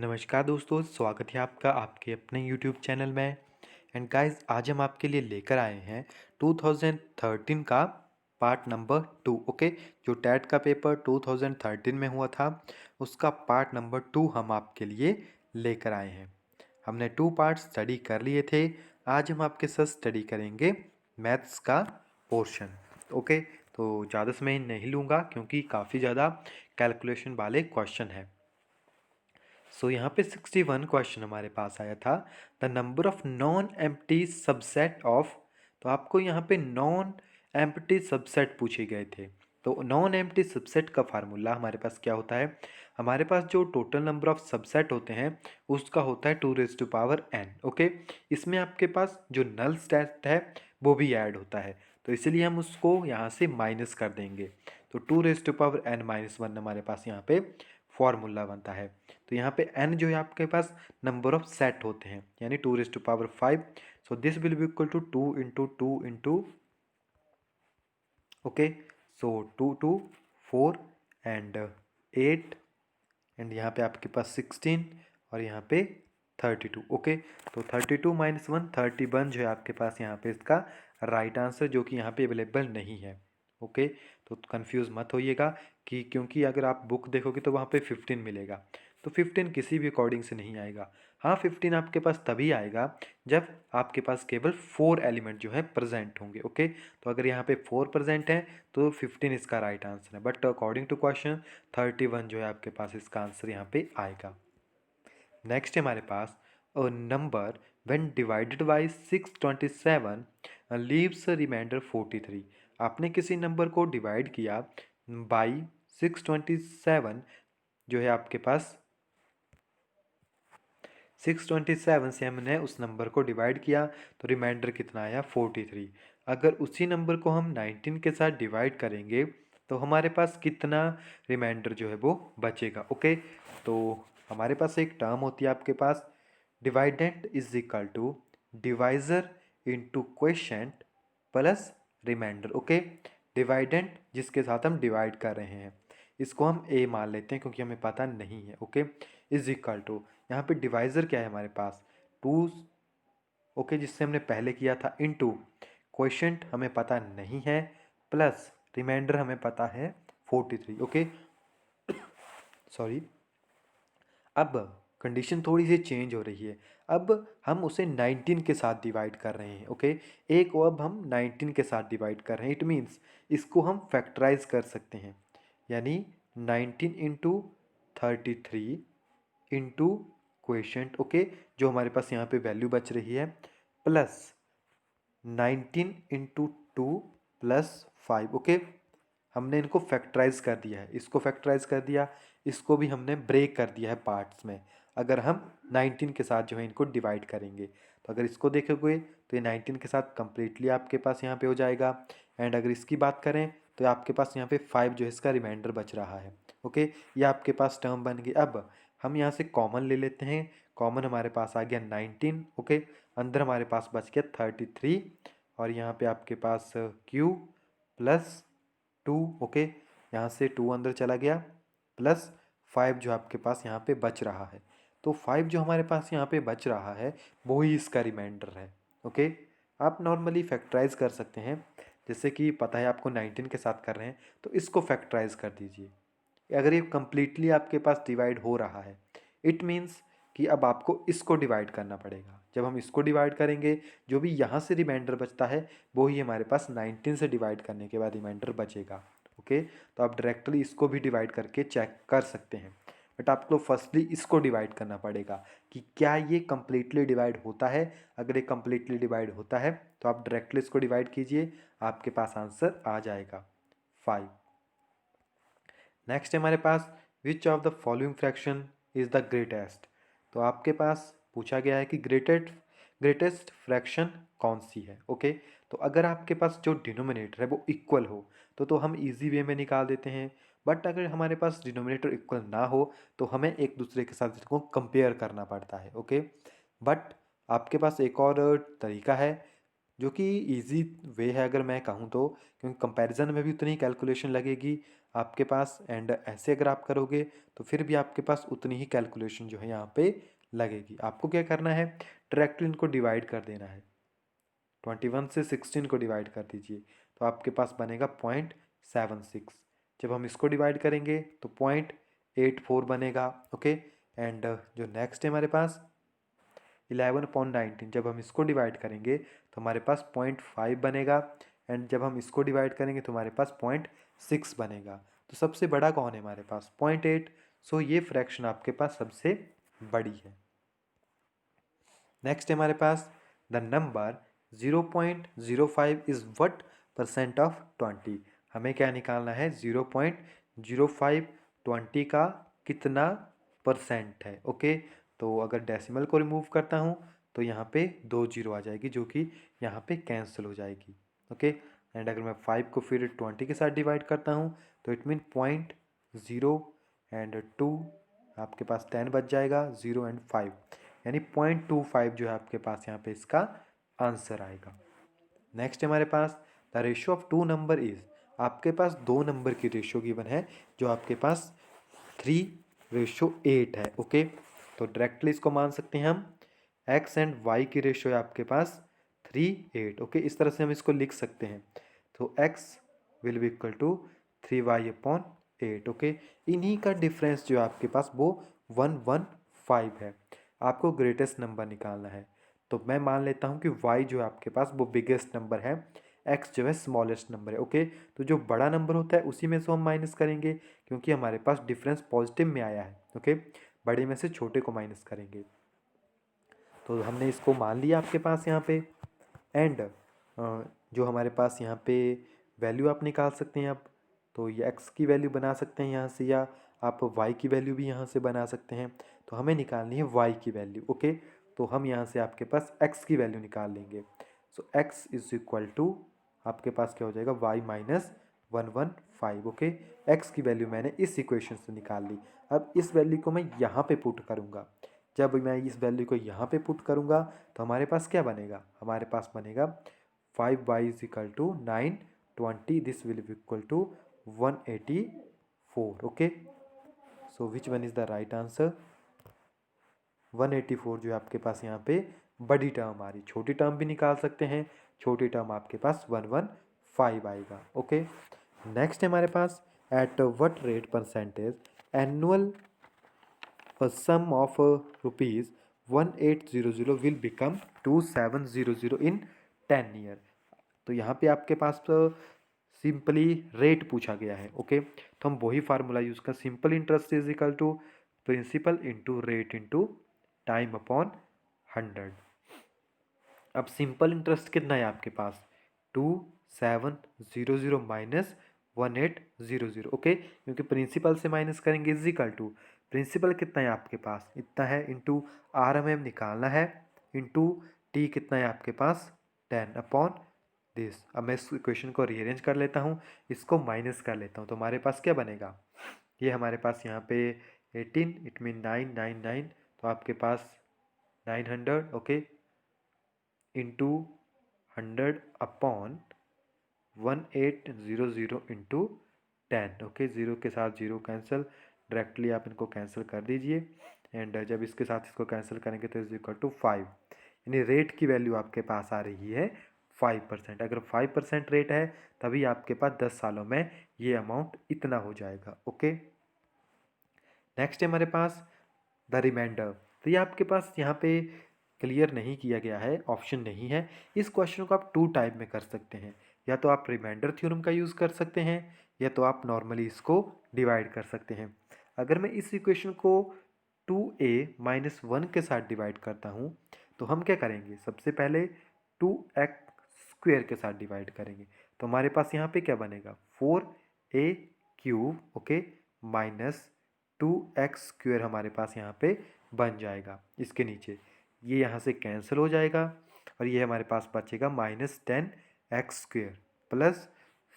नमस्कार दोस्तों, स्वागत है आपका आपके अपने यूट्यूब चैनल में। एंड गाइस, आज हम आपके लिए लेकर आए हैं 2013 का पार्ट नंबर 2। ओके, जो टैट का पेपर 2013 में हुआ था उसका पार्ट नंबर 2 हम आपके लिए लेकर आए हैं। हमने 2 पार्ट स्टडी कर लिए थे। आज हम आपके साथ स्टडी करेंगे मैथ्स का पोर्शन। ओके, तो ज़्यादा समय नहीं लूँगा क्योंकि काफ़ी ज़्यादा कैलकुलेशन वाले क्वेश्चन हैं। सो यहाँ पे 61 क्वेश्चन हमारे पास आया था। The number of non empty subset of, तो आपको यहाँ पे नॉन एम्प्टी सबसेट पूछे गए थे। तो नॉन एम्प्टी सबसेट का फार्मूला हमारे पास क्या होता है? हमारे पास जो टोटल नंबर ऑफ सबसेट होते हैं उसका होता है 2⁻n। ओके, इसमें आपके पास जो नल सेट है वो भी ऐड होता है, तो इसलिए हम उसको यहाँ से माइनस कर देंगे। तो 2⁻n-1 हमारे पास यहाँ पे फॉर्मूला बनता है। तो यहाँ पे n जो है आपके पास नंबर ऑफ सेट होते हैं, यानी 2⁵. So this will be equal to 2 × 2 × okay, so 2 4 and 8 and यहाँ पे आपके पास 16 और यहाँ पे 32। ओके, तो 32 - 1 31 जो है आपके पास यहाँ पे इसका राइट आंसर, जो कि यहाँ पे अवेलेबल नहीं है। ओके, तो कंफ्यूज मत होइएगा कि क्योंकि अगर आप बुक देखोगे तो वहाँ पे 15 मिलेगा, तो 15 किसी भी अकॉर्डिंग से नहीं आएगा। हाँ, 15 आपके पास तभी आएगा जब आपके पास केवल 4 एलिमेंट जो है प्रेजेंट होंगे। ओके, तो अगर यहाँ पे 4 प्रेजेंट हैं तो 15 इसका राइट आंसर है, बट अकॉर्डिंग टू क्वेश्चन 31 जो है आपके पास इसका आंसर यहाँ पे आएगा। नेक्स्ट है हमारे पास a number when divided by 627 leaves remainder 43। आपने किसी नंबर को डिवाइड किया बाई 627, जो है आपके पास 627 से हमने उस नंबर को डिवाइड किया तो रिमाइंडर कितना आया 43। अगर उसी नंबर को हम 19 के साथ डिवाइड करेंगे तो हमारे पास कितना रिमाइंडर जो है वो बचेगा। ओके, तो हमारे पास एक टर्म होती है आपके पास, dividend is equal to divisor into quotient plus remainder. Okay, dividend जिसके साथ हम डिवाइड कर रहे हैं इसको हम ए मान लेते हैं क्योंकि हमें पता नहीं है। ओके, इज इक्वल टू, यहाँ पे डिवाइजर क्या है हमारे पास 2, ओके, जिससे हमने पहले किया था, इनटू क्वोशिएंट हमें पता नहीं है, प्लस रिमाइंडर हमें पता है 43। ओके, सॉरी, अब कंडीशन थोड़ी सी चेंज हो रही है। अब हम उसे 19 के साथ डिवाइड कर रहे हैं। ओके, ए को अब हम 19 के साथ डिवाइड कर रहे हैं। इट मीन्स इसको हम फैक्टराइज कर सकते हैं, यानी 19 × 33 इंटू क्वोशिएंट। ओके, जो हमारे पास यहाँ पे वैल्यू बच रही है, प्लस 19 × 2 + 5। ओके, हमने इनको फैक्टराइज कर दिया है, इसको फैक्टराइज कर दिया, इसको भी हमने ब्रेक कर दिया है पार्ट्स में। अगर हम 19 के साथ जो है इनको डिवाइड करेंगे तो अगर इसको देखोगे तो ये 19 के साथ कंप्लीटली आपके पास यहाँ पे हो जाएगा। एंड अगर इसकी बात करें तो आपके पास यहाँ पे 5 जो है इसका रिमाइंडर बच रहा है। ओके, ये आपके पास टर्म बन गई। अब हम यहाँ से कॉमन ले लेते हैं, कॉमन हमारे पास आ गया 19। ओके, अंदर हमारे पास बच गया 33 और यहाँ पे आपके पास क्यू प्लस 2। ओके, यहाँ से 2 अंदर चला गया, प्लस 5 जो आपके पास यहाँ पे बच रहा है। तो 5 जो हमारे पास यहाँ पे बच रहा है वो ही इसका रिमाइंडर है। ओके, आप नॉर्मली फैक्टराइज कर सकते हैं, जैसे कि पता है आपको 19 के साथ कर रहे हैं तो इसको फैक्टराइज कर दीजिए। अगर ये कम्प्लीटली आपके पास डिवाइड हो रहा है, इट मीन्स कि अब आपको इसको डिवाइड करना पड़ेगा। जब हम इसको डिवाइड करेंगे जो भी यहाँ से रिमाइंडर बचता है वो ही हमारे पास 19 से डिवाइड करने के बाद रिमाइंडर बचेगा। ओके, तो आप डायरेक्टली इसको भी डिवाइड करके चेक कर सकते हैं, बट आपको फर्स्टली इसको डिवाइड करना पड़ेगा कि क्या ये कम्प्लीटली डिवाइड होता है। अगर ये कम्प्लीटली डिवाइड होता है तो आप डायरेक्टली इसको डिवाइड कीजिए, आपके पास आंसर आ जाएगा 5। नेक्स्ट है हमारे पास which of the following fraction is the greatest. तो आपके पास पूछा गया है कि ग्रेटेस्ट फ्रैक्शन कौन सी है। ओके, तो अगर आपके पास जो डिनोमिनेटर है वो इक्वल हो तो हम इजी वे में निकाल देते हैं, बट अगर हमारे पास डिनोमिनेटर इक्वल ना हो तो हमें एक दूसरे के साथ इसको कंपेयर करना पड़ता है। ओके, बट आपके पास एक और तरीका है जो कि इजी वे है अगर मैं कहूँ तो, क्योंकि कंपैरिजन में भी उतनी कैलकुलेशन लगेगी, आपके पास, एंड ऐसे अगर आप करोगे तो फिर भी आपके पास उतनी ही कैलकुलेशन जो है यहाँ पे लगेगी। आपको क्या करना है, डायरेक्टली इनको डिवाइड कर देना है। 21 से 16 को डिवाइड कर दीजिए तो आपके पास बनेगा 0.76। जब हम इसको डिवाइड करेंगे तो 0.84 बनेगा। ओके, एंड जो नेक्स्ट है हमारे पास 11/19, जब हम इसको डिवाइड करेंगे तो हमारे पास 0.5 बनेगा, एंड जब हम इसको डिवाइड करेंगे तो हमारे पास 0.6 बनेगा। तो सबसे बड़ा कौन है हमारे पास, 0.8। सो ये फ्रैक्शन आपके पास सबसे बड़ी है। नेक्स्ट है हमारे पास the number 0.05 is what percent of 20। हमें क्या निकालना है, 0.05 20 का कितना परसेंट है। ओके, तो अगर डेसिमल को रिमूव करता हूँ तो यहाँ पे 2 जीरो आ जाएगी जो कि यहाँ पे कैंसिल हो जाएगी। ओके, एंड अगर मैं 5 को फिर 20 के साथ डिवाइड करता हूँ तो इट मीन 0.0 एंड 2, आपके पास 10 बच जाएगा, 0 एंड 5, यानी 0.25 जो है आपके पास यहाँ पे इसका आंसर आएगा। नेक्स्ट हमारे पास the ratio of two number is, आपके पास दो नंबर की रेशियो गिवन है जो आपके पास 3:8 है। ओके, तो डायरेक्टली इसको मान सकते हैं हम x एंड y की रेशियो है आपके पास 3:8। ओके, इस तरह से हम इसको लिख सकते हैं। तो x will be equal to 3y/8। Okay, इन्हीं का डिफरेंस जो है आपके पास वो 115 है। आपको ग्रेटेस्ट नंबर निकालना है, तो मैं मान लेता हूँ कि y जो है आपके पास वो बिगेस्ट नंबर है, x जो है स्मॉलेस्ट नंबर है। ओके, तो जो बड़ा नंबर होता है उसी में से हम माइनस करेंगे क्योंकि हमारे पास डिफरेंस पॉजिटिव में आया है। ओके, बड़े में से छोटे को माइनस करेंगे। तो हमने इसको मान लिया आपके पास यहाँ पे, एंड जो हमारे पास यहाँ पे वैल्यू आप निकाल सकते हैं आप, तो ये x की वैल्यू बना सकते हैं यहाँ से, या आप y की वैल्यू भी यहाँ से बना सकते हैं। तो हमें निकालनी है y की वैल्यू। ओके, तो हम यहाँ से आपके पास x की वैल्यू निकाल लेंगे। सो x इज इक्वल टू आपके पास क्या हो जाएगा, y-115। ओके, x की वैल्यू मैंने इस इक्वेशन से निकाल ली। अब इस वैल्यू को मैं यहाँ पे पुट करूँगा। जब मैं इस वैल्यू को यहाँ पे पुट करूँगा तो हमारे पास क्या बनेगा, हमारे पास बनेगा 5y is equal to 9 20, this will be equal to 184। Okay, so which one is the right answer, 184 जो है आपके पास यहाँ पे बड़ी टर्म आ रही। छोटी टर्म भी निकाल सकते हैं, छोटी टर्म आपके पास 115 आएगा। ओके, नेक्स्ट है हमारे पास at what rate percentage annual sum of rupees 1800 will become 2700 in 10 year. तो यहाँ पे आपके पास सिंपली रेट पूछा गया है। ओके, तो हम वही फार्मूला यूज़ कर, simple interest is equal to principal into rate into time upon 100। अब सिंपल इंटरेस्ट कितना है आपके पास, 2700 माइनस 1800। ओके, क्योंकि प्रिंसिपल से माइनस करेंगे इज इक्वल टू प्रिंसिपल कितना है आपके पास, इतना है, इंटू आर हमें निकालना है, इंटू टी कितना है आपके पास 10 अपॉन दिस। अब मैं इस इक्वेशन को रीअरेंज कर लेता हूँ, इसको माइनस कर लेता हूँ, तो हमारे पास क्या बनेगा, ये हमारे पास यहाँ पे 18, इट मीन 999, तो आपके पास 900। Okay, into 100 upon 1800 into 10। Okay, zero के साथ ज़ीरो कैंसिल, डायरेक्टली आप इनको कैंसिल कर दीजिए, एंड जब इसके साथ इसको कैंसिल करेंगे तो इज इक्वल टू 5, यानी रेट की वैल्यू आपके पास आ रही है 5%। अगर 5% रेट है तभी आपके पास 10 सालों में ये अमाउंट इतना हो जाएगा। ओके, नेक्स्ट है हमारे पास द रिमाइंडर। तो ये आपके पास यहाँ पे क्लियर नहीं किया गया है, ऑप्शन नहीं है। इस क्वेश्चन को आप टू टाइप में कर सकते हैं, या तो आप रिमाइंडर थ्योरम का यूज़ कर सकते हैं, या तो आप नॉर्मली इसको डिवाइड कर सकते हैं। अगर मैं इस इक्वेशन को 2a-1 के साथ डिवाइड करता हूँ तो हम क्या करेंगे, सबसे पहले 2x² के साथ डिवाइड करेंगे, तो हमारे पास यहाँ पे क्या बनेगा, 4a³ ओके माइनस 2x² हमारे पास यहाँ पे बन जाएगा। इसके नीचे ये यहाँ से कैंसिल हो जाएगा और ये हमारे पास बचेगा -10x² प्लस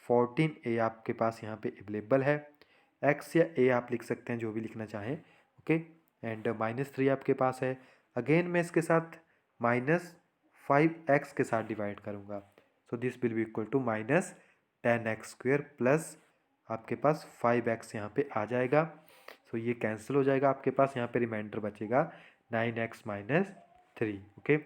14a आपके पास यहाँ पे अवेलेबल है, x या a आप लिख सकते हैं जो भी लिखना चाहें। ओके, एंड -3 आपके पास है। अगेन मैं इसके साथ -5x के साथ डिवाइड करूँगा, so this will be equal to -10x² plus आपके पास 5x यहाँ पे आ जाएगा। सो ये कैंसिल हो जाएगा, आपके पास यहाँ पे रिमाइंडर बचेगा 9x माइनस 3। ओके,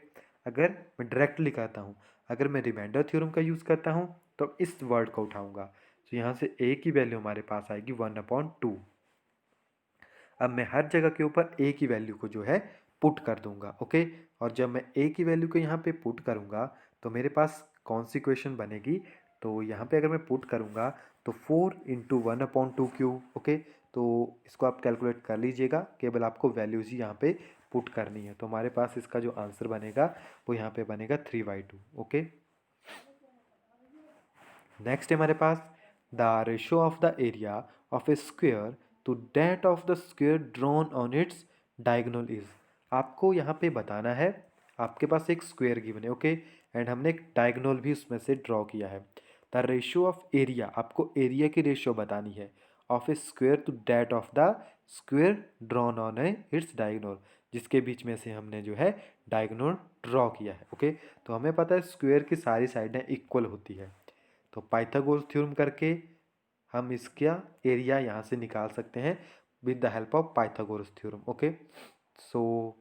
अगर मैं डायरेक्टली कहता हूँ, अगर मैं रिमाइंडर थ्योरम का यूज़ करता हूँ तो इस वर्ड को उठाऊँगा, तो यहाँ से a की वैल्यू हमारे पास आएगी 1/2। अब मैं हर जगह के ऊपर a की वैल्यू को जो है पुट कर दूंगा। ओके, और जब मैं a की वैल्यू को यहाँ पे पुट करूँगा तो मेरे पास कौन सी इक्वेशन बनेगी, तो यहाँ पे अगर मैं पुट करूँगा तो 4 इंटू 1/2 क्यूब। ओके, तो इसको आप कैलकुलेट कर लीजिएगा, केवल आपको वैल्यूज ही यहाँ पे पुट करनी है। तो हमारे पास इसका जो आंसर बनेगा वो यहाँ पे बनेगा 3/2। ओके, नेक्स्ट है हमारे पास the ratio of the area of a square to that of the square drawn on its diagonal is. आपको यहाँ पे बताना है, आपके पास एक स्क्वेयर गिवन है। ओके, एंड हमने एक डायगोनल भी उसमें से ड्रॉ किया है। द रेशियो ऑफ एरिया, आपको एरिया की रेशियो बतानी है of a square to that of the square drawn on a its diagonal, जिसके बीच में से हमने जो है डायगोनल ड्रॉ किया है। ओके, तो हमें पता है स्क्वेयर की सारी साइडें इक्वल होती है, तो पाइथागोरस थ्योरम करके हम इसका एरिया यहाँ से निकाल सकते हैं with the help of Pythagoras theorem. Okay, so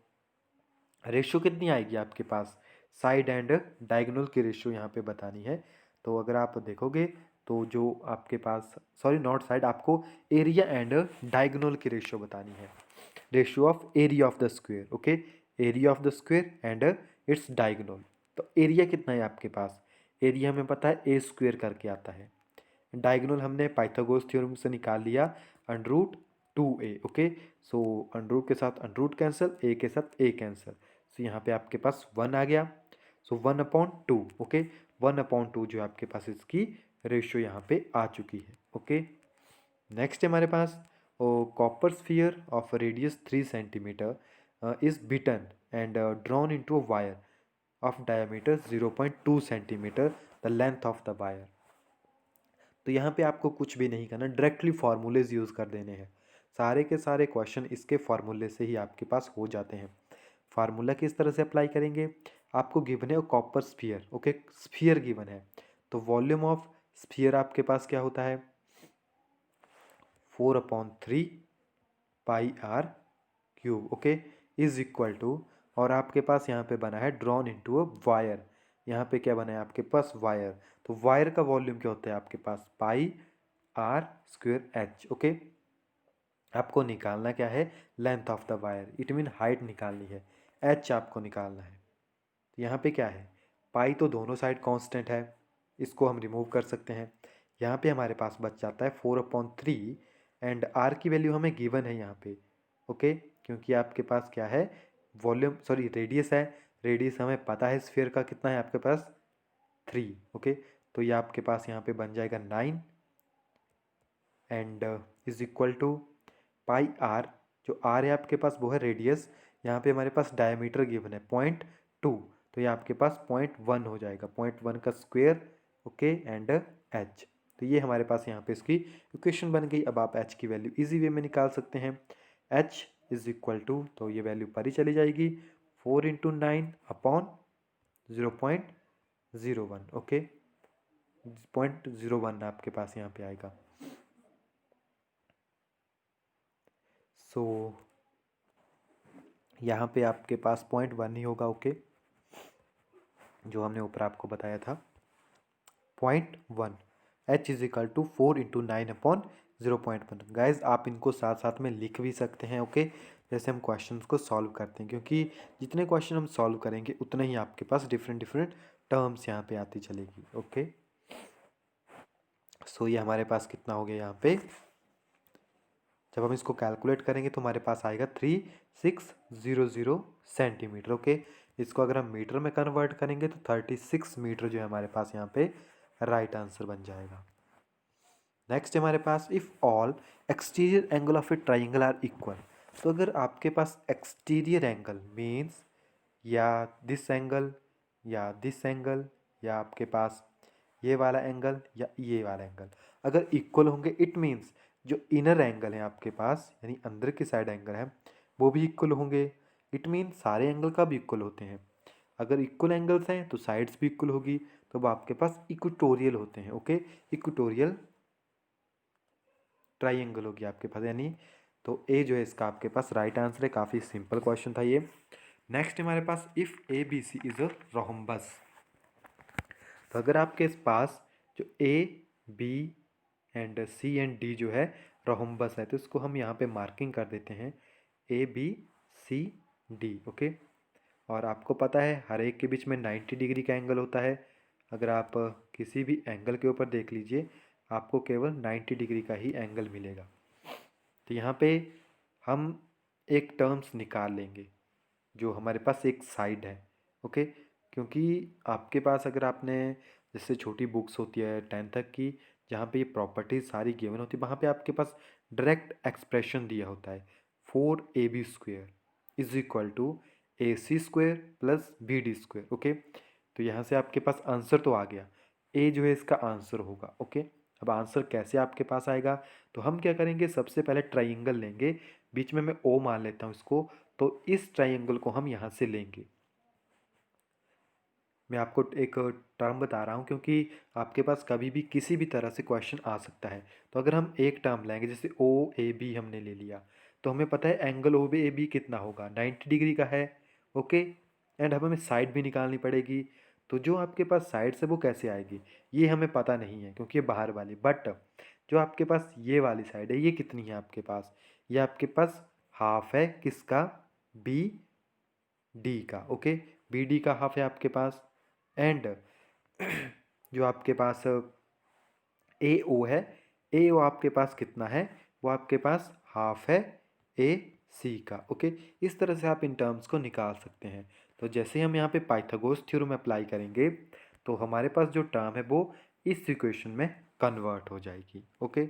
ratio कितनी आएगी आपके पास, साइड एंड डायगोनल की रेशियो यहाँ पे बतानी है। तो अगर आप देखोगे तो जो आपके पास, सॉरी नॉट साइड, आपको एरिया एंड डायगोनल की रेशियो बतानी है, ratio of area of the square. Okay, area of the square and its diagonal. तो एरिया कितना है आपके पास, एरिया हमें पता है ए स्क्वेयर करके आता है, डायगोनल हमने पाइथागोरस थ्योरम से निकाल लिया √2a। ओके, सो अंडरूट के साथ अंडरूट कैंसिल, ए के साथ ए कैंसिल, सो यहाँ पे आपके पास 1 आ गया। सो 1/2। ओके, 1/2 जो आपके पास इसकी रेशियो यहाँ पे आ चुकी है। ओके, नेक्स्ट है हमारे पास copper sphere of radius 3 centimetre is beaten and drawn into a wire of diameter 0.2 centimetre, the length of the wire. तो यहाँ पे आपको कुछ भी नहीं करना, डायरेक्टली फार्मूलेज यूज़ कर देने हैं। सारे के सारे क्वेश्चन इसके फार्मूले से ही आपके पास हो जाते हैं। फार्मूला किस तरह से अप्लाई करेंगे, आपको गिवन है copper sphere. Okay, sphere given है, तो वॉल्यूम ऑफ स्फीयर आपके पास क्या होता है, 4/3 pi r cube. Okay, is equal to, और आपके पास यहाँ पे बना है ड्रॉन इनटू अ वायर, यहाँ पे क्या बना है आपके पास वायर, तो वायर का वॉल्यूम क्या होता है आपके पास पाई आर स्क्वेयर एच। ओके, आपको निकालना क्या है, length of the wire, it mean height निकालनी है, एच आपको निकालना है। तो यहाँ पे क्या है, पाई तो दोनों साइड कांस्टेंट है, इसको हम रिमूव कर सकते हैं। यहाँ पे हमारे पास बच जाता है 4/3 एंड आर की वैल्यू हमें गिवन है यहाँ पे। ओके, क्योंकि आपके पास क्या है, वॉल्यूम सॉरी रेडियस है, रेडियस हमें पता है स्फीयर का कितना है आपके पास 3। ओके, तो ये आपके पास यहाँ पे बन जाएगा 9 and is equal to pi r, जो आर है आपके पास वो है रेडियस, यहाँ पे हमारे पास डायमीटर गिवन है 0.2, तो ये आपके पास 0.1 हो जाएगा, 0.1 का स्क्वेयर। ओके, एंड एच, तो ये हमारे पास यहाँ पे इसकी इक्वेशन बन गई। अब आप एच की वैल्यू इजी वे में निकाल सकते हैं, एच इज इक्वल टू, तो ये वैल्यू पर ही चली जाएगी 4 × 9/0.01। ओके, 0.01 आपके पास यहाँ पे आएगा। सो यहाँ पे आपके पास 0.1 ही होगा। ओके, जो हमने ऊपर आपको बताया था 0.1, h is equal to 4 × 9/0.1। Guys आप इनको साथ साथ में लिख भी सकते हैं। ओके, जैसे हम क्वेश्चंस को सॉल्व करते हैं, क्योंकि जितने क्वेश्चन हम सॉल्व करेंगे उतने ही आपके पास डिफरेंट डिफरेंट टर्म्स यहाँ पे आती चलेगी। ओके, सो ये हमारे पास कितना हो गया यहाँ पे, जब हम इसको कैलकुलेट करेंगे तो हमारे पास आएगा 3600 सेंटीमीटर। ओके, इसको अगर हम मीटर में कन्वर्ट करेंगे तो 36 मीटर जो है हमारे पास यहाँ पे राइट आंसर बन जाएगा। नेक्स्ट है हमारे पास if all exterior angle of a triangle are equal, तो अगर आपके पास एक्सटीरियर एंगल मीन्स या दिस एंगल या दिस एंगल या आपके पास ये वाला एंगल या ये वाला एंगल अगर इक्वल होंगे, इट मीन्स जो इनर एंगल है आपके पास यानी अंदर की साइड एंगल है वो भी इक्वल होंगे। इट मीन्स सारे एंगल कब इक्वल होते हैं, अगर इक्वल एंगल्स हैं तो साइड्स भी इक्वल होगी, तो वो आपके पास इक्वेटोरियल होते हैं। ओके, इक्वेटोरियल ट्राइंगल हो गया आपके पास, यानी तो ए जो है इसका आपके पास राइट आंसर है। काफ़ी सिंपल क्वेश्चन था ये। नेक्स्ट हमारे पास if A B C is a rhombus. तो अगर आपके पास जो A B and C and D जो है रोम्बस है, तो इसको हम यहाँ पे मार्किंग कर देते हैं A B C D. Okay, और आपको पता है हर एक के बीच में 90 डिग्री का एंगल होता है। अगर आप किसी भी एंगल के ऊपर देख लीजिए, आपको केवल 90 डिग्री का ही एंगल मिलेगा। तो यहाँ पे हम एक टर्म्स निकाल लेंगे जो हमारे पास एक साइड है। ओके, क्योंकि आपके पास अगर आपने जैसे छोटी बुक्स होती है 10th तक की, जहाँ पे ये प्रॉपर्टीज सारी गिवन होती है, वहाँ पे आपके पास डायरेक्ट एक्सप्रेशन दिया होता है 4ab² is equal to AC² plus BD²। Okay, तो यहाँ से आपके पास आंसर तो आ गया, ए जो है इसका आंसर होगा। ओके, अब आंसर कैसे आपके पास आएगा, तो हम क्या करेंगे, सबसे पहले ट्राइंगल लेंगे, बीच में मैं ओ मान लेता हूँ इसको, तो इस ट्राइंगल को हम यहाँ से लेंगे। मैं आपको एक टर्म बता रहा हूँ क्योंकि आपके पास कभी भी किसी भी तरह से क्वेश्चन आ सकता है। तो अगर हम एक टर्म लेंगे, जैसे ओ ए बी हमने ले लिया, तो हमें पता है angle O B A B कितना होगा, 90 डिग्री का है। ओके, एंड अब हमें साइड भी निकालनी पड़ेगी। तो जो आपके पास साइड से वो कैसे आएगी ये हमें पता नहीं है क्योंकि ये बाहर वाली, बट जो आपके पास ये वाली साइड है ये कितनी है आपके पास, ये आपके पास हाफ है किसका, बी डी का। ओके, बी डी का हाफ है आपके पास। एंड जो आपके पास ए ओ है, ए ओ आपके पास कितना है, वो आपके पास हाफ है ए सी का। ओके, इस तरह से आप इन टर्म्स को निकाल सकते हैं। तो जैसे हम यहाँ पे पाइथागोरस थ्योरम अप्लाई करेंगे, तो हमारे पास जो टर्म है वो इस इक्वेशन में कन्वर्ट हो जाएगी। ओके,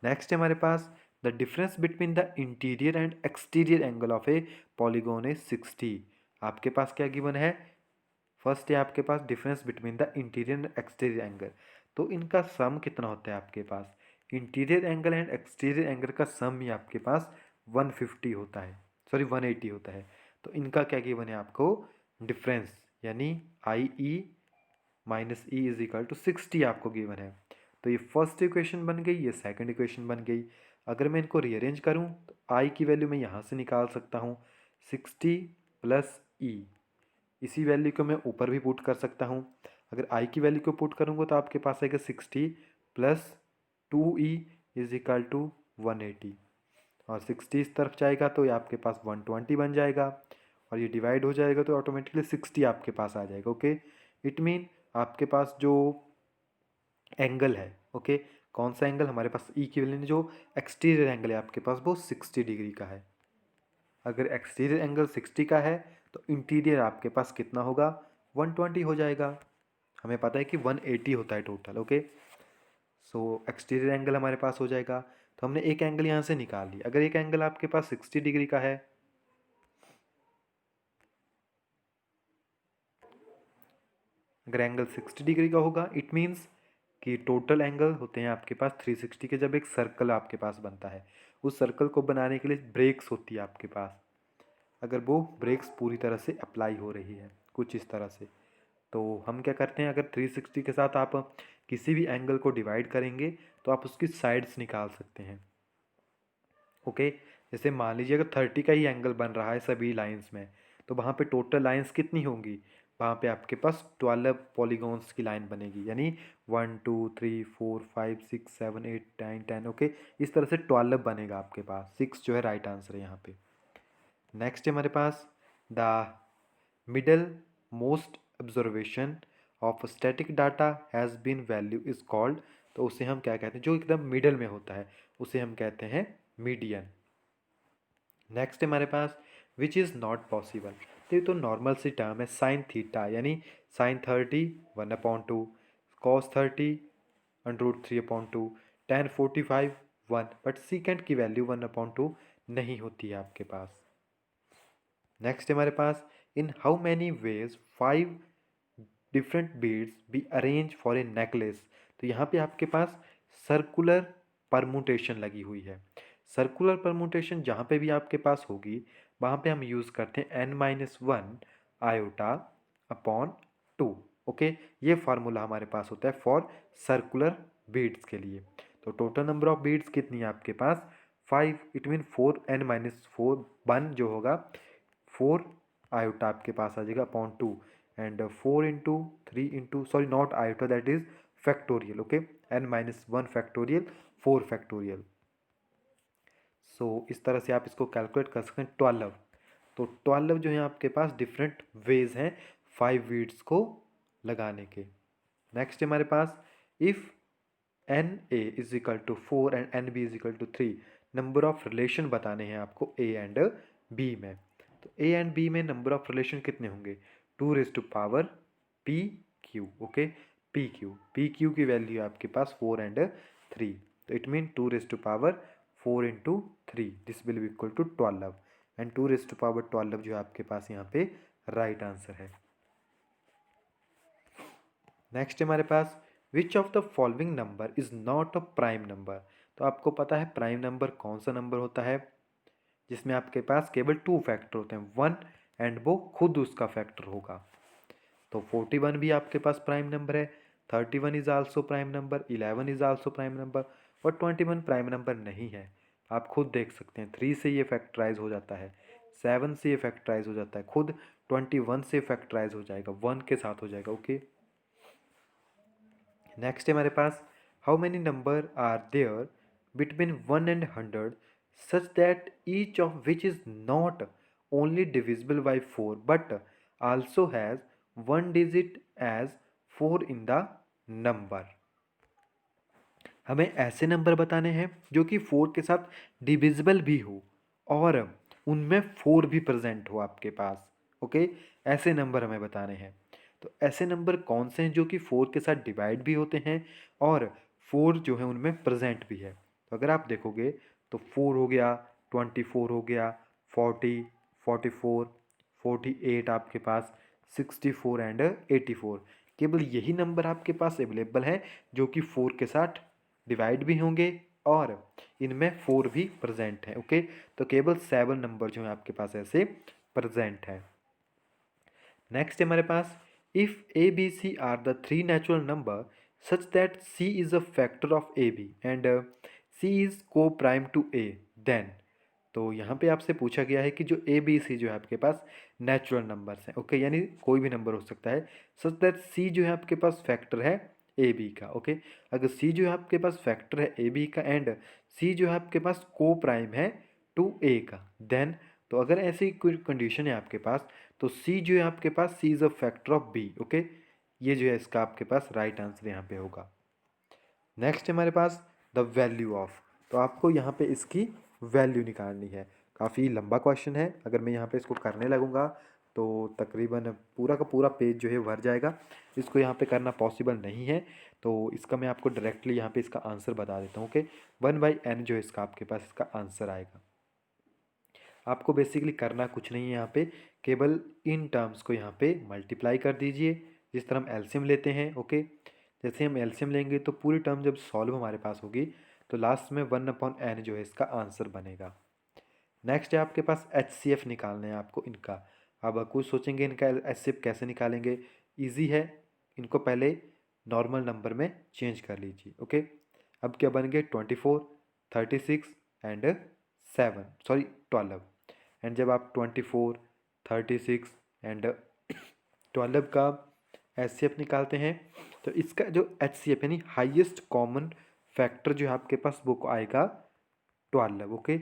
नेक्स्ट है हमारे पास the difference between the interior and exterior angle of a polygon is 60। आपके पास क्या गिवन है, फर्स्ट है आपके पास difference between the interior and exterior angle, तो इनका सम कितना होता है आपके पास, interior angle and exterior angle का सम ही आपके पास 150 होता है, सॉरी 180 होता है। तो इनका क्या गिवन है आपको, डिफरेंस, यानी I E minus E is equal to 60 आपको गिवन है। तो ये फर्स्ट इक्वेशन बन गई, ये सेकंड इक्वेशन बन गई। अगर मैं इनको रीअरेंज करूँ तो आई की वैल्यू मैं यहाँ से निकाल सकता हूँ 60 प्लस ई, इसी वैल्यू को मैं ऊपर भी पुट कर सकता हूँ। अगर आई की वैल्यू को पुट करूँगा तो आपके पास आएगा 60 plus 2e is equal to 180, और 60 इस तरफ जाएगा तो ये आपके पास 120 बन जाएगा, और ये डिवाइड हो जाएगा तो ऑटोमेटिकली 60 आपके पास आ जाएगा। ओके, इट मीन आपके पास जो एंगल है, ओके, कौन सा एंगल हमारे पास ई की वैल्यू, जो एक्सटीरियर एंगल है आपके पास वो 60 डिग्री का है। अगर एक्सटीरियर एंगल 60 का है तो इंटीरियर आपके पास कितना होगा, 120 हो जाएगा। हमें पता है कि 180 होता है टोटल। ओके, सो एक्सटीरियर एंगल हमारे पास हो जाएगा। तो हमने एक एंगल यहाँ से निकाल लिया। अगर एक एंगल आपके पास 60 डिग्री का है, अगर एंगल 60 डिग्री का होगा, इट मीन्स कि टोटल एंगल होते हैं आपके पास 360 के। जब एक सर्कल आपके पास बनता है, उस सर्कल को बनाने के लिए ब्रेक्स होती है आपके पास, अगर वो ब्रेक्स पूरी तरह से अप्लाई हो रही है कुछ इस तरह से, तो हम क्या करते हैं, अगर 360 के साथ आप किसी भी एंगल को डिवाइड करेंगे तो आप उसकी साइड्स निकाल सकते हैं। ओके, जैसे मान लीजिए अगर 30 का ही एंगल बन रहा है सभी लाइंस में, तो वहाँ पे टोटल लाइंस कितनी होंगी, वहाँ पे आपके पास 12 पॉलीगॉन्स की लाइन बनेगी, यानी 1 2 3 4 5 6 7 8 9 10। ओके, इस तरह से 12 बनेगा आपके पास, 6 जो है राइट आंसर है यहाँ पे। नेक्स्ट है हमारे पास the middle most observation of static data has been value is called. तो उसे हम क्या कहते हैं, जो एकदम मिडल में होता है उसे हम कहते हैं मीडियन। नेक्स्ट है हमारे पास विच इज़ नॉट पॉसिबल। तो ये तो नॉर्मल सी टर्म है, साइन थीटा, यानी sine 30 1/2, cos 30 √3/2, tan 45 1, but second की वैल्यू 1/2 नहीं होती है आपके पास। नेक्स्ट हमारे पास in how many ways 5 different beads be arrange for a necklace. तो यहाँ पे आपके पास सर्कुलर परमुटेशन लगी हुई है। सर्कुलर परमुटेशन जहाँ पे भी आपके पास होगी वहाँ पे हम यूज़ करते हैं n-1 आयोटा अपॉन 2। ओके, ये फार्मूला हमारे पास होता है फॉर सर्कुलर बीड्स के लिए। तो टोटल नंबर ऑफ बीट्स कितनी है आपके पास 5, इट मीन 4n-4 1 जो होगा 4 आयोटा आपके पास आ जाएगा upon 2 and 4 into 3 into sorry not iota that is factorial okay n-1 factorial 4 factorial. So इस तरह से आप इसको कैलकुलेट कर सकते हैं 12। तो 12 जो है आपके पास डिफरेंट वेज हैं 5 वीड्स को लगाने के। नेक्स्ट हमारे पास if N A is equal to 4 and N B is equal to 3 number of relation बताने हैं आपको ए एंड बी में। तो ए एंड बी में नंबर ऑफ रिलेशन कितने होंगे 2 P Q okay P Q की वैल्यू है आपके पास 4 एंड 3 तो it mean 2 4 into 3 this will be equal to 12 and 2 12 जो आपके पास यहाँ पे राइट आंसर है। नेक्स्ट हमारे पास which of the following number is not a prime number. तो आपको पता है प्राइम नंबर कौन सा नंबर होता है जिसमें आपके पास केवल 2 फैक्टर होते हैं 1 एंड वो खुद उसका फैक्टर होगा। तो 41 भी आपके पास प्राइम नंबर है 31 is also prime number 11 is also prime number और 21 प्राइम नंबर नहीं है। आप खुद देख सकते हैं 3 से ये फैक्टराइज हो जाता है 7 से ये फैक्टराइज हो जाता है खुद 21 से फैक्टराइज हो जाएगा 1 के साथ हो जाएगा ओके। नेक्स्ट है हमारे पास how many number are there between 1 and 100 such that each of which is not only divisible by 4 but also has 1 digit as 4 in the number. हमें ऐसे नंबर बताने हैं जो कि 4 के साथ डिविजिबल भी हो और उनमें 4 भी प्रेजेंट हो आपके पास ओके ऐसे नंबर हमें बताने हैं। तो ऐसे नंबर कौन से हैं जो कि 4 के साथ डिवाइड भी होते हैं और 4 जो है उनमें प्रेजेंट भी है। तो अगर आप देखोगे तो 4 हो गया 24 हो गया 40 44 48 आपके पास 64 एंड 84 केवल यही नंबर आपके पास अवेलेबल हैं जो कि 4 के साथ डिवाइड भी होंगे और इनमें 4 भी प्रेजेंट है ओके। तो केवल 7 नंबर जो है आपके पास ऐसे प्रेजेंट है। नेक्स्ट हमारे पास if A B C are the 3 natural number such that C is a factor of A B and C is coprime to A then. तो यहाँ पे आपसे पूछा गया है कि जो ए बी सी जो है आपके पास नेचुरल नंबर्स हैं ओके यानी कोई भी नंबर हो सकता है सच दैट सी जो है आपके पास फैक्टर है ए बी का ओके। अगर सी जो है आपके पास फैक्टर है ए बी का एंड सी जो है आपके पास को प्राइम है टू ए का देन। तो अगर ऐसी कोई कंडीशन है आपके पास तो सी जो है आपके पास C is a factor of B okay ये जो है इसका आपके पास राइट आंसर यहाँ पे होगा। नेक्स्ट हमारे पास द वैल्यू ऑफ। तो आपको यहाँ पे इसकी वैल्यू निकालनी है। काफ़ी लंबा क्वेश्चन है अगर मैं यहाँ पे इसको करने लगूँगा तो तकरीबन पूरा का पूरा पेज जो है भर जाएगा। इसको यहाँ पे करना पॉसिबल नहीं है तो इसका मैं आपको डायरेक्टली यहाँ पे इसका आंसर बता देता हूँ ओके 1/n जो है इसका आपके पास इसका आंसर आएगा। आपको बेसिकली करना कुछ नहीं है यहाँ पे केवल इन टर्म्स को यहाँ पे मल्टीप्लाई कर दीजिए जिस तरह हम एलसीएम लेते हैं ओके। जैसे हम एलसीएम लेंगे तो पूरी टर्म जब सॉल्व हमारे पास होगी तो लास्ट में 1/n जो है इसका आंसर बनेगा। नेक्स्ट है आपके पास HCF निकालना है आपको इनका। अब कुछ सोचेंगे इनका HCF कैसे निकालेंगे ईजी है इनको पहले नॉर्मल नंबर में चेंज कर लीजिए ओके। अब क्या बन गए 24 36 एंड 7 सॉरी 12 एंड जब आप 24 36 एंड 12 का HCF निकालते हैं तो इसका जो HCF यानी हाईएस्ट कॉमन फैक्टर जो है आपके पास वो आएगा 12 ओके।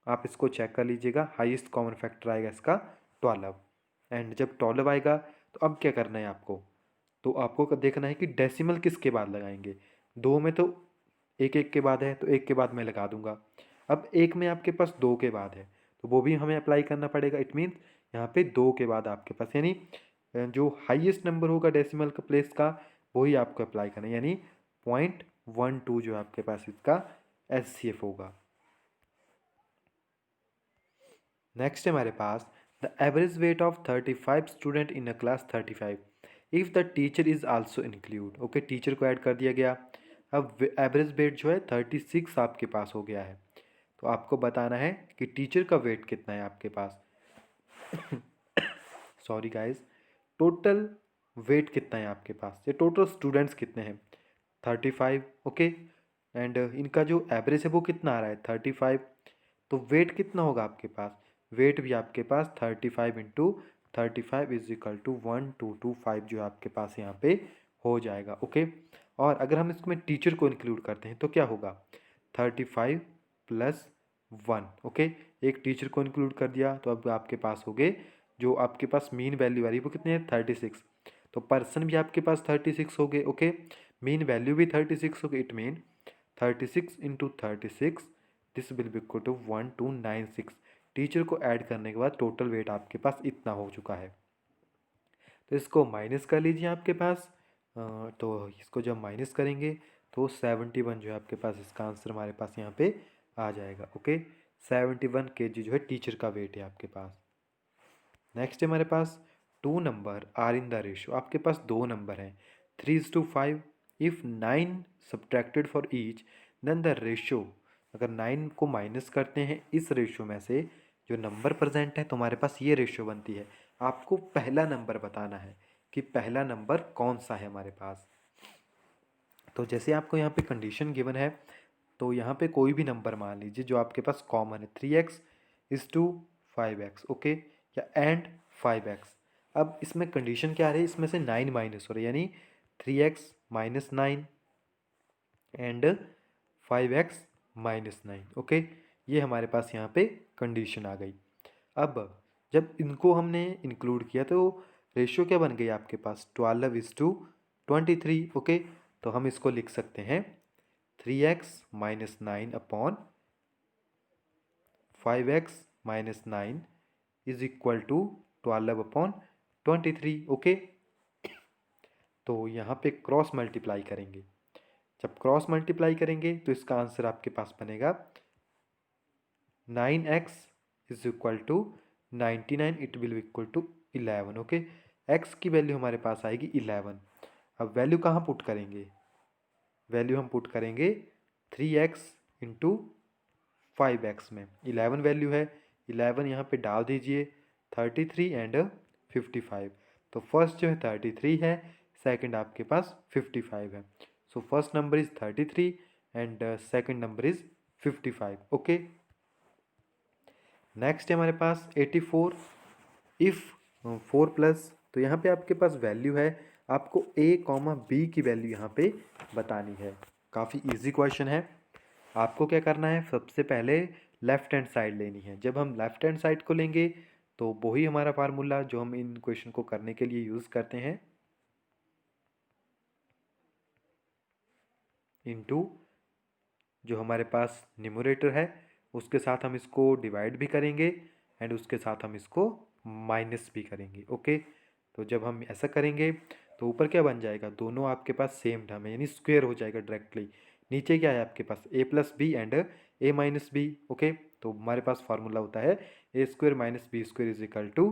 आप इसको चेक कर लीजिएगा हाईएस्ट कॉमन फैक्टर आएगा इसका 12 एंड जब 12 आएगा तो अब क्या करना है आपको तो आपको देखना है कि डेसिमल किसके बाद लगाएंगे। दो में तो एक एक के बाद है तो एक के बाद मैं लगा दूंगा। अब एक में आपके पास 2 के बाद है तो वो भी हमें अप्लाई करना पड़ेगा। इट मीन्स यहाँ पे 2 के बाद आपके पास यानी जो हाईएस्ट नंबर होगा डेसिमल का प्लेस का वही आपको अप्लाई करना है यानी 0.12 जो आपके पास इसका HCF होगा। नेक्स्ट हमारे पास the average weight of 35 student in a class 35 if the teacher is also include okay teacher को ऐड कर दिया गया। अब एवरेज वेट जो है 36 आपके पास हो गया है तो आपको बताना है कि टीचर का वेट कितना है आपके पास सॉरी गाइस टोटल वेट कितना है आपके पास ये टोटल स्टूडेंट्स कितने हैं 35 ओके एंड इनका जो एवरेज है वो कितना आ रहा है 35। तो वेट कितना होगा आपके पास, वेट भी आपके पास 35 इंटू 35 इज इक्वल टू 1225 जो आपके पास यहाँ पे हो जाएगा। ओके, और अगर हम इसमें टीचर को इंक्लूड करते हैं तो क्या होगा 35 प्लस 1। ओके, एक टीचर को इंक्लूड कर दिया तो अब आपके पास हो गए जो आपके पास मीन वैल्यू आ रही है वो कितनी है 36। तो पर्सन भी आपके पास 36 हो गए। ओके, मीन वैल्यू भी 36 हो गई। It mean 36 into 36 this will be equal to 1296। Teacher को ऐड करने के बाद टोटल वेट आपके पास इतना हो चुका है। तो इसको माइनस कर लीजिए आपके पास। तो इसको जब माइनस करेंगे तो 71 जो है आपके पास इसका आंसर हमारे पास यहाँ पे आ जाएगा। ओके, 71 kg जो है टीचर का वेट है आपके पास। नेक्स्ट है हमारे पास 2 number are in the ratio. आपके पास 2 नंबर हैं 3:5। If 9 subtracted for each then the ratio, अगर 9 को माइनस करते हैं इस रेशियो में से जो नंबर प्रेजेंट है तो हमारे पास ये रेशियो बनती है। आपको पहला नंबर बताना है कि पहला नंबर कौन सा है हमारे पास। तो जैसे आपको यहाँ पे कंडीशन गिवन है तो यहाँ पे कोई भी नंबर मान लीजिए जो आपके पास कॉमन है 3x is to 5x। Okay, या एंड 5x। अब इसमें कंडीशन क्या आ रही है, इसमें से 9 माइनस हो रही है यानी 3x minus 9 and 5x minus 9। Okay, ये हमारे पास यहाँ पे कंडीशन आ गई। अब जब इनको हमने इंक्लूड किया तो रेशियो क्या बन गई आपके पास 12:23। ओके, तो हम इसको लिख सकते हैं 3x minus 9 upon 5x minus 9 is equal to 12/23। Okay, तो यहाँ पे क्रॉस मल्टीप्लाई करेंगे। जब क्रॉस मल्टीप्लाई करेंगे तो इसका आंसर आपके पास बनेगा 9x is equal to 99। It will equal to 11। Okay, x की वैल्यू हमारे पास आएगी 11। अब वैल्यू कहाँ पुट करेंगे, वैल्यू हम पुट करेंगे 3x इंटू 5x में। 11 वैल्यू है, 11 यहाँ पे डाल दीजिए 33 एंड 55। तो फर्स्ट जो है 33 है, सेकंड आपके पास 55 है। So first number is 33 and second number is 55। Okay, next है हमारे पास 84। इफ़ 4 प्लस, तो यहाँ पे आपके पास वैल्यू है, आपको a, b की वैल्यू यहाँ पे बतानी है। काफ़ी इजी क्वेश्चन है। आपको क्या करना है, सबसे पहले लेफ्ट हैंड साइड लेनी है। जब हम लेफ्ट हैंड साइड को लेंगे तो वही हमारा फार्मूला जो हम इन क्वेश्चन को करने के लिए यूज़ करते हैं, इनटू जो हमारे पास न्यूमरेटर है उसके साथ हम इसको डिवाइड भी करेंगे एंड उसके साथ हम इसको माइनस भी करेंगे। ओके, तो जब हम ऐसा करेंगे तो ऊपर क्या बन जाएगा, दोनों आपके पास सेम टर्म है यानी स्क्वायर हो जाएगा डायरेक्टली। नीचे क्या है आपके पास a plus b and a minus b. Okay, तो हमारे पास फार्मूला होता है a square minus b square is equal to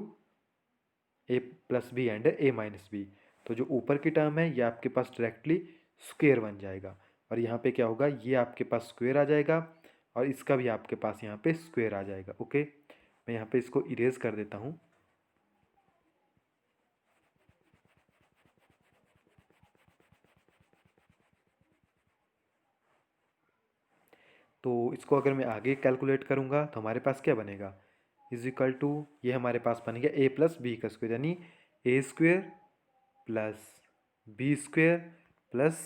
a plus b and a minus b. तो जो ऊपर की टर्म है ये आपके पास डायरेक्टली स्क्वायर बन जाएगा और यहाँ पे क्या होगा, ये आपके पास स्क्वायर आ जाएगा और इसका भी आपके पास यहाँ पे स्क्वायर आ जाएगा। ओके, मैं यहाँ पे इसको इरेज कर देता हूँ। तो इसको अगर मैं आगे कैलकुलेट करूँगा तो हमारे पास क्या बनेगा, इज इक्वल टू ये हमारे पास बन गया a प्लस बी का स्क्वायर यानी a square plus b square plus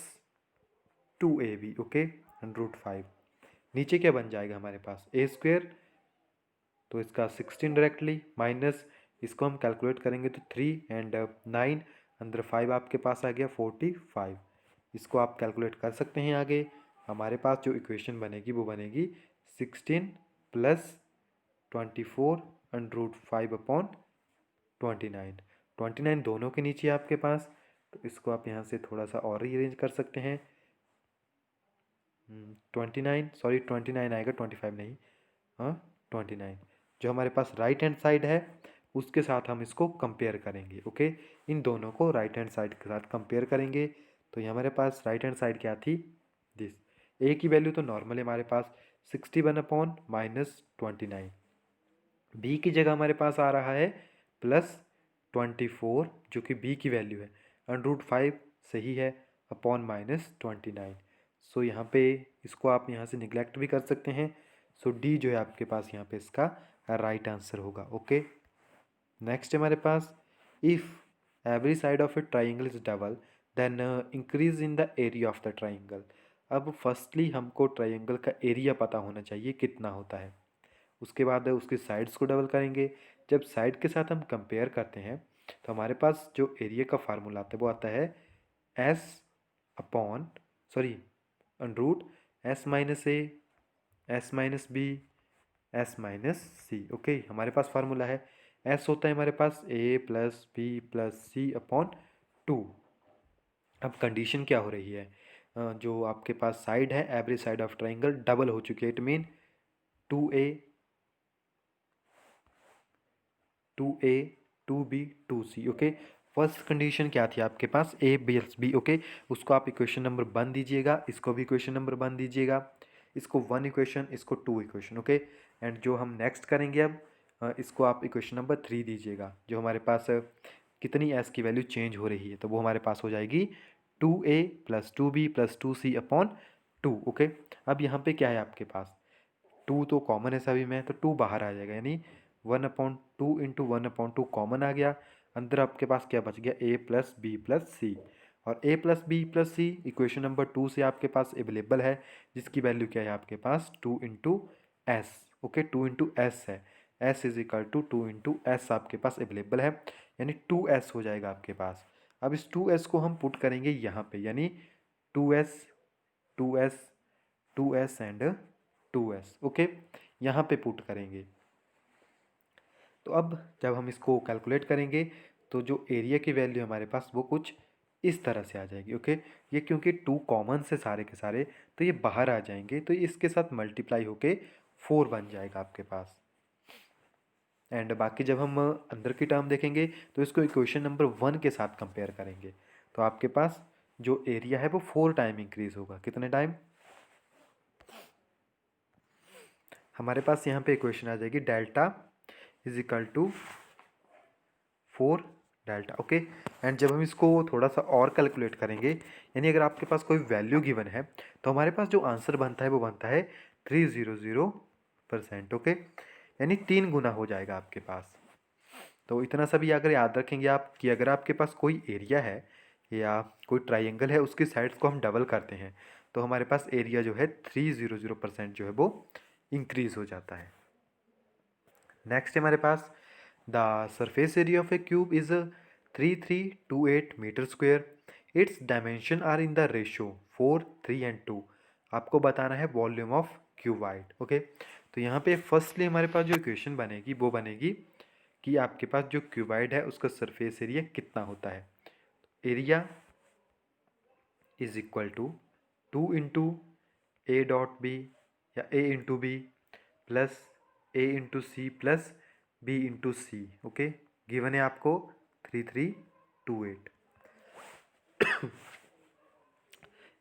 2ab। Okay, and root 5। नीचे क्या बन जाएगा हमारे पास a स्क्वायर, तो इसका 16 डायरेक्टली माइनस इसको हम कैलकुलेट करेंगे तो 3 एंड 9 अंदर 5 आपके पास आ गया 45। इसको आप कैलकुलेट कर सकते हैं आगे। हमारे पास जो इक्वेशन बनेगी वो बनेगी 16 प्लस 24 अंडर रूट 5 अपॉन 29। 29 दोनों के नीचे आपके पास, तो इसको आप यहाँ से थोड़ा सा और रीअरेंज कर सकते हैं। 29 सॉरी 29 आएगा 25 नहीं, हाँ 29। जो हमारे पास राइट हैंड साइड है उसके साथ हम इसको कंपेयर करेंगे। ओके, इन दोनों को राइट हैंड साइड के साथ कंपेयर करेंगे तो ये हमारे पास राइट हैंड साइड क्या थी, दिस ए की वैल्यू तो नॉर्मली हमारे पास 61 अपॉन माइनस 29। बी की जगह हमारे पास आ रहा है प्लस 24 जो कि बी की वैल्यू है, अंडर रूट 5 सही है अपॉन माइनस 29। सो यहाँ पे इसको आप यहाँ से निगलेक्ट भी कर सकते हैं। सो डी जो है आपके पास यहाँ पे इसका राइट आंसर होगा। ओके, नेक्स्ट हमारे पास, if every side of a triangle is double then increase in the area of the triangle. अब फर्स्टली हमको ट्राइंगल का एरिया पता होना चाहिए कितना होता है, उसके बाद उसकी साइड्स को डबल करेंगे। जब साइड के साथ हम कंपेयर करते हैं तो हमारे पास जो एरिया का फार्मूला आता है वो आता है s upon sorry root s minus a s minus b s minus c. Okay, हमारे पास फार्मूला है एस होता है हमारे पास a plus b plus c upon two. अब कंडीशन क्या हो रही है, जो आपके पास साइड है every side of triangle double हो चुकी है, it mean two a two b two c. Okay, first condition क्या थी आपके पास ए प्लस बी। ओके, उसको आप इक्वेशन नंबर 1 दीजिएगा, इसको भी इक्वेशन नंबर 1 दीजिएगा, इसको 1 इक्वेशन, इसको 2 इक्वेशन। ओके, एंड जो हम नेक्स्ट करेंगे अब इसको आप इक्वेशन नंबर 3 दीजिएगा। जो हमारे पास कितनी एस की वैल्यू चेंज हो रही है तो वो हमारे पास हो जाएगी 2a plus 2b plus 2c upon 2। Okay, अब यहाँ पे क्या है आपके पास, 2 तो कॉमन है सभी में, तो 2 बाहर आ जाएगा, यानी 1/2 इंटू 1/2 कॉमन आ गया। अंदर आपके पास क्या बच गया, a plus b plus c. और a plus b plus c equation number 2 से आपके पास अवेलेबल है, जिसकी वैल्यू क्या है आपके पास 2 into s. Okay, 2 into s है, s is equal to 2 into s आपके पास अवेलेबल है, यानी 2s हो जाएगा आपके पास। अब इस 2s को हम पुट करेंगे यहाँ पे, यानी 2s 2s 2s and 2s। Okay, यहाँ पे पुट करेंगे। तो अब जब हम इसको कैलकुलेट करेंगे तो जो एरिया की वैल्यू हमारे पास वो कुछ इस तरह से आ जाएगी। ओके, ये क्योंकि 2 कॉमन से सारे के सारे तो ये बाहर आ जाएंगे, तो इसके साथ मल्टीप्लाई होके 4 बन जाएगा आपके पास। एंड बाकी जब हम अंदर की टर्म देखेंगे तो इसको इक्वेशन नंबर 1 के साथ कंपेयर करेंगे तो आपके पास जो एरिया है वो 4 टाइम इंक्रीज होगा। कितने टाइम, हमारे पास यहाँ पे इक्वेशन आ जाएगी delta is equal to 4 delta. Okay, and जब हम इसको थोड़ा सा और कैलकुलेट करेंगे, यानी अगर आपके पास कोई वैल्यू गिवन है तो हमारे पास जो आंसर बनता है वो बनता है 300%। ओके, यानी 3 गुना हो जाएगा आपके पास। तो इतना सभी अगर याद रखेंगे आप कि अगर आपके पास कोई एरिया है या कोई ट्राइंगल है, उसकी साइड्स को हम डबल करते हैं तो हमारे पास एरिया जो है 300% जो है वो इंक्रीज हो जाता है। नेक्स्ट हमारे पास the surface area of a cube is 3328 metre square, its dimension are in the ratio 4 3 and 2। आपको बताना है वॉल्यूम ऑफ क्यूबाइड। ओके, तो यहाँ पे फर्स्टली हमारे पास जो इक्वेशन बनेगी वो बनेगी कि आपके पास जो क्यूबाइड है उसका सरफेस एरिया कितना होता है। Area is equal to 2 into A dot B या A into B plus A into C plus B into C. Okay, given है आपको 3328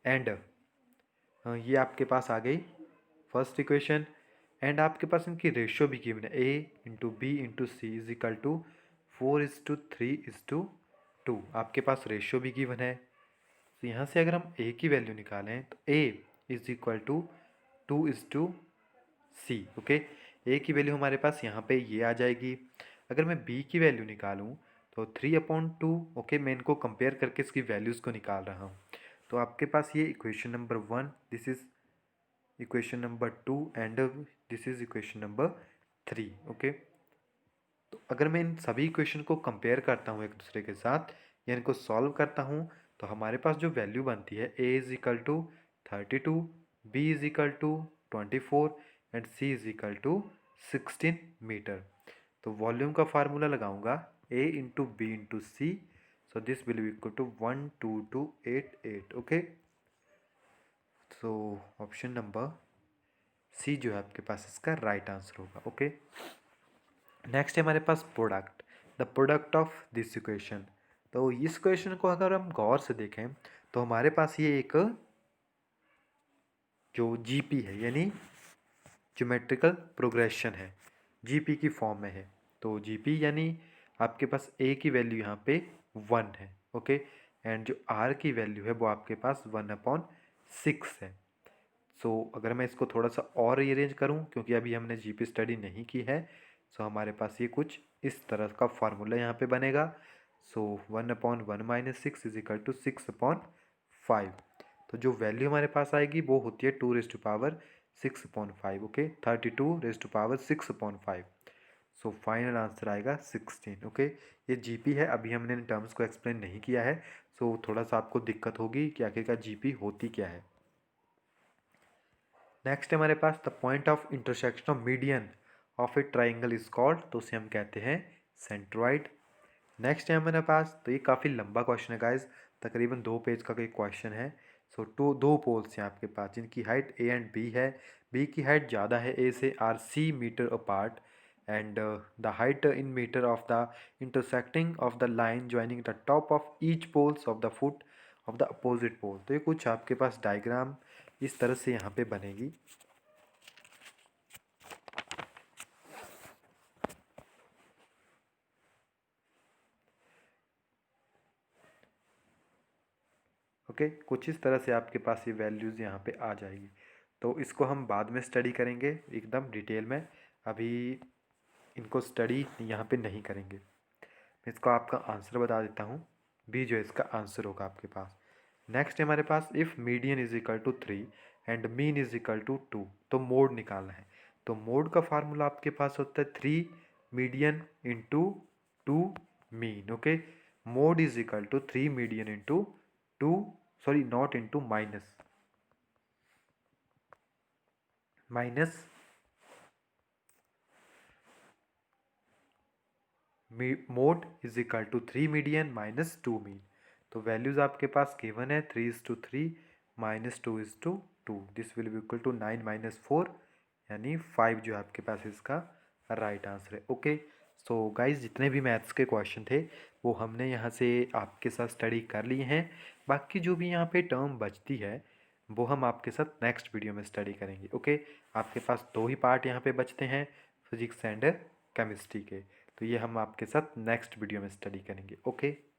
एंड ये आपके पास आ गई फर्स्ट इक्वेशन। एंड आपके पास इनकी रेशियो भी गिवन है, A into B into C is equal to 4:3:2। आपके पास रेशियो भी गिवन है, तो यहाँ से अगर हम ए की वैल्यू निकालें तो A is equal to 2:C। Okay, A की वैल्यू हमारे पास यहाँ पे ये आ जाएगी। अगर मैं बी की वैल्यू निकालूँ तो 3/2। ओके, मैं इनको कंपेयर करके इसकी वैल्यूज़ को निकाल रहा हूँ। तो आपके पास ये equation number 1, this is equation number 2 and this is equation number 3। Okay, तो अगर मैं इन सभी इक्वेशन को कंपेयर करता हूँ एक दूसरे के साथ या इनको सॉल्व करता हूँ तो हमारे पास जो वैल्यू बनती है A is equal to 32, B is equal to 24 and C is equal to 16 metre. तो वॉल्यूम का फार्मूला लगाऊंगा A into B into C, so this will be equal to 12288। Okay, so option number C जो है आपके पास इसका right answer होगा। Okay, next है हमारे पास product, the product of this equation. तो इस क्वेश्चन को अगर हम गौर से देखें तो हमारे पास ये एक जो जीपी है यानी ज्योमेट्रिकल प्रोग्रेशन है, जीपी की फॉर्म में है। तो जीपी यानी आपके पास ए की वैल्यू यहाँ पे 1 है। ओके, एंड जो आर की वैल्यू है वो आपके पास 1/3 6 है। सो अगर मैं इसको थोड़ा सा और रीअरेंज करूं, क्योंकि अभी हमने जीपी स्टडी नहीं की है, सो हमारे पास ये कुछ इस तरह का फार्मूला यहाँ पे बनेगा। सो 1/1 - 6 इज इक्वल टू 6/5। तो जो वैल्यू हमारे पास आएगी वो होती है 2⁻6/5। ओके, 32⁻6/5। सो फाइनल आंसर आएगा 16। ओके, ये जीपी है, अभी हमने इन टर्म्स को एक्सप्लेन नहीं किया है, सो थोड़ा सा आपको दिक्कत होगी कि आखिरकार जीपी होती क्या है। नेक्स्ट हमारे पास the point of intersection of median of a triangle is called, तो उसे हम कहते हैं सेंट्रॉइड। नेक्स्ट है हमारे पास, तो ये काफ़ी लंबा क्वेश्चन है गाइज, तकरीबन 2 पेज का कोई क्वेश्चन है। सो दो पोल्स हैं आपके पास जिनकी हाइट ए एंड बी है। बी की हाइट ज़्यादा है ए से, are c metre apart, and the height in metre of the intersecting of the line joining the top of each poles of the foot of the opposite pole. तो ये कुछ आपके पास diagram इस तरह से यहाँ पे बनेगी। ओके, कुछ इस तरह से आपके पास ये वैल्यूज़ यहाँ पे आ जाएगी। तो इसको हम बाद में स्टडी करेंगे एकदम डिटेल में, अभी इनको स्टडी यहाँ पे नहीं करेंगे। मैं इसको आपका आंसर बता देता हूँ, बी जो इसका आंसर होगा आपके पास। नेक्स्ट है हमारे पास, if median is equal to 3 and mean is equal to 2, तो मोड निकालना है। तो मोड का फार्मूला आपके पास होता है 3 median into 2 mean. Okay, mode is equal to 3 median into 2, sorry not into, minus mode is equal to 3 median minus 2 mean. तो values आपके पास गिवन है 3:3 माइनस 2:2, this will be equal to 9 - 4, यानी 5 जो आपके पास इसका राइट आंसर है। ओके, सो गाइज जितने भी मैथ्स के क्वेश्चन थे वो हमने यहाँ से आपके साथ स्टडी कर लिए हैं। बाकी जो भी यहाँ पे टर्म बचती है वो हम आपके साथ नेक्स्ट वीडियो में स्टडी करेंगे। ओके, आपके पास 2 ही पार्ट यहाँ पे बचते हैं, फिजिक्स एंड केमिस्ट्री के, तो ये हम आपके साथ नेक्स्ट वीडियो में स्टडी करेंगे। ओके।